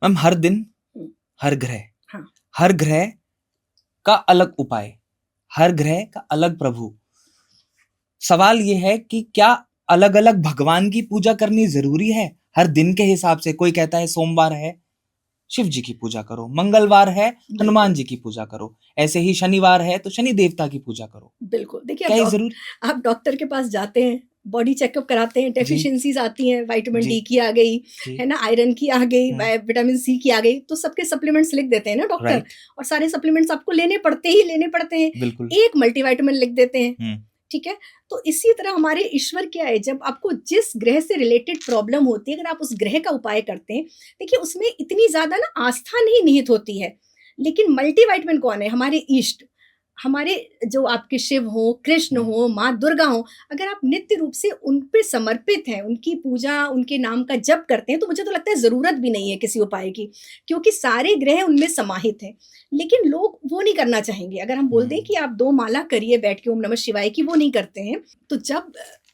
Ma'am हर दिन, हम्म, हर ग्रह, हाँ हर ग्रह का अलग उपाय, हर ग्रह का अलग प्रभु। सवाल ये है कि क्या अलग अलग भगवान की पूजा करनी जरूरी है हर दिन के हिसाब से? कोई कहता है सोमवार है शिव जी की पूजा करो, मंगलवार है हनुमान बिल्कुल जी की पूजा करो, ऐसे ही शनिवार है तो शनि देवता की पूजा करो। बिल्कुल। देखिए क्या ये जरूरी? आप डॉक्टर के पास जाते हैं, बॉडी चेकअप कराते हैं, जी डेफिशिएंसीज आती हैं, विटामिन जी डी की आ गई, जी। है ना, आयरन की आ गई, हम्म। विटामिन सी की आ गई, तो सबके सप्लीमेंट्स लिख देते हैं ना डॉक्टर। राइट। और सारे सप्लीमेंट्स आपको लेने पड़ते हैं। बिल्कुल। एक मल्टीविटामिन लिख देते हैं, हम्म। ठीक है? तो इसी तरह हमारे ईश्वर क्या है, जब आपको जिस ग्रह से रिलेटेड प्रॉब्लम होती है, अगर आप उस ग्रह का उपाय करते हैं, देखिए उसमें इतनी ज़्यादा ना आस्था नहीं निहित होती है। लेकिन मल्टीविटामिन कौन है? हमारे ईष्ट, हमारे जो आपके शिव हो, कृष्ण हो, माँ दुर्गा हो, अगर आप नित्य रूप से उन पे समर्पित हैं, उनकी पूजा, उनके नाम का जप करते हैं, तो मुझे तो लगता है ज़रूरत भी नहीं है किसी उपाय की, क्योंकि सारे ग्रह उनमें समाहित हैं। लेकिन लोग वो नहीं करना चाहेंगे। अगर हम बोल दें कि आप 2 माला करिए बैठ के ओम नमः शिवाय की, वो नहीं करते हैं। तो जब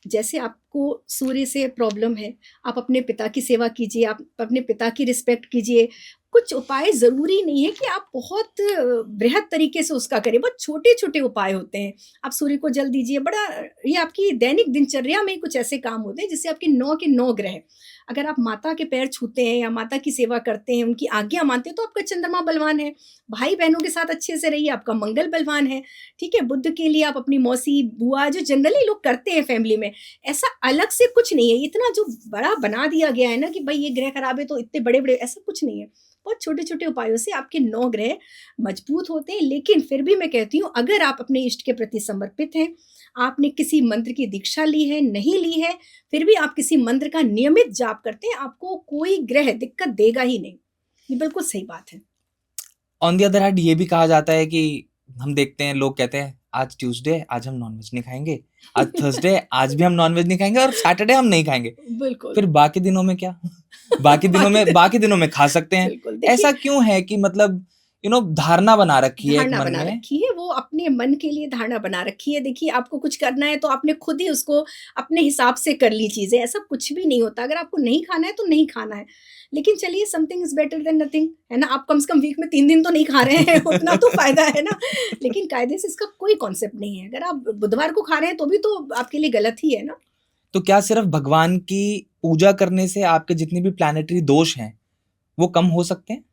जैसे आपको सूर्य से प्रॉब्लम है, आप अपने पिता की सेवा कीजिए, आप अपने पिता की रिस्पेक्ट कीजिए। कुछ उपाय ज़रूरी नहीं है कि आप बहुत बृहद तरीके से उसका करें, बहुत छोटे-छोटे उपाय होते हैं। आप सूर्य को जल दीजिए, बड़ा ये आपकी दैनिक दिनचर्या में कुछ ऐसे काम होते हैं जिससे आपके 9 के 9 ग्रह, अगर आप माता के पैर छूते हैं या माता की सेवा करते हैं, उनकी आज्ञा मानते हैं, तो आपका चंद्रमा बलवान है। भाई-बहनों के साथ अच्छे से रहिए, आपका मंगल बलवान है, ठीक है? बुध के लिए आप अपनी मौसी, बुआ, जो जनरली लोग करते हैं फैमिली में, ऐसा अलग से कुछ नहीं है। इतना जो बड़ा बना दिया गया है ना कि भई ये ग्रह खराब है तो इतने बड़े-बड़े, ऐसा कुछ नहीं है। बहुत छोटे-छोटे उपायों से आपके 9 ग्रह मजबूत होते हैं। लेकिन फिर भी मैं कहती हूँ, अगर आप अपने इष्ट के प्रति समर्पित हैं, आपने किसी मंत्र की दीक्षा ली है, नहीं ली है, फिर भी आप किसी मंत्र का नियमित जाप करते हैं, आपको कोई ग्रह दिक्कत देगा ही नहीं। ये बिल्कुल सही बात है। ऑन दी अदर हैंड ये भी कहा जाता है कि हम देखते हैं, लोग कहते हैं आज ट्यूसडे, आज हम नॉनवेज नहीं खाएंगे, आज थर्सडे, आज भी हम नॉनवेज नहीं खाएंगे, और सैटरडे हम नहीं खाएंगे। बिल्कुल। फिर बाकी दिनों में क्या? बाकी दिन बाकी दिनों में खा सकते हैं। बिल्कुल, देखिए ऐसा क्यों है कि मतलब धारणा बना रखी है एक धारणा मन बना में? रखी है, वो अपने मन के लिए धारणा बना रखी है। देखिए, आपको कुछ करना है तो आपने खुद ही उसको अपने हिसाब से कर ली चीज़ें, ऐसा कुछ भी नहीं होता। अगर आपको नहीं खाना है तो नहीं खाना है। लेकिन चलिए, something is better than nothing, है ना? आप कम से कम वीक में 3 दिन तो नहीं खा रहे हैं, उतना तो फ़ायदा है ना? लेकिन कायदे से इसका कोई कॉन्सेप्ट नहीं है। अगर आप बुधवार को खा रहे हैं तो भी तो आपके लिए गलत ही है ना? तो क्या सिर्फ भगवान की पूजा करने से आपके जितने भी प्लैनेटरी दोष हैं वो कम हो सकते हैं?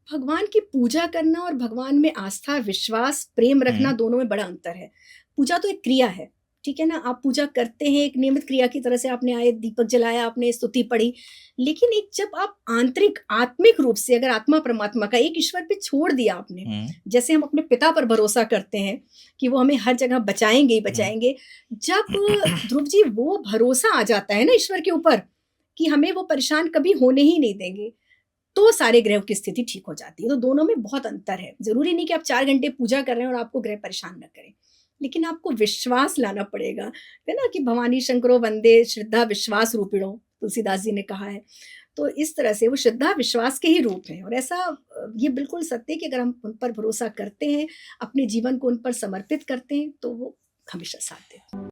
भगवान की पूजा करना और भगवान में आस्था, विश्वास, प्रेम रखना, हम्म। दोनों में बड़ा अंतर है। पूजा तो एक क्रिया है, ठीक है ना? आप पूजा करते हैं एक नियमित क्रिया की तरह से, आपने आए दीपक जलाया, आपने स्तुति पढ़ी। लेकिन एक जब आप आंतरिक आत्मिक रूप से अगर आत्मा परमात्मा का एक ईश्वर पे छोड़ दिया आपने, हम्म। जैसे हम अपने पिता पर भरोसा करते हैं कि वो हमें हर जगह बचाएँगे ही हम्म। बचाएँगे। जब ध्रुव जी वो भरोसा आ जाता है ना ईश्वर के ऊपर कि हमें वो परेशान कभी होने ही नहीं देंगे, तो सारे ग्रहों की स्थिति ठीक हो जाती है। तो दोनों में बहुत अंतर है। ज़रूरी नहीं कि आप 4 घंटे पूजा कर रहे हैं और आपको ग्रह परेशान ना करें। लेकिन आपको विश्वास लाना पड़ेगा, है ना? कि भवानी शंकरो वंदे श्रद्धा विश्वास रूपिणो, तुलसीदास जी ने कहा है। तो इस तरह से वो श्रद्धा विश्वास के ही रूप हैं, और ऐसा ये बिल्कुल सत्य है कि अगर हम उन पर भरोसा करते हैं, अपने जीवन को उन पर समर्पित करते हैं, तो वो हमेशा साथ देते हैं।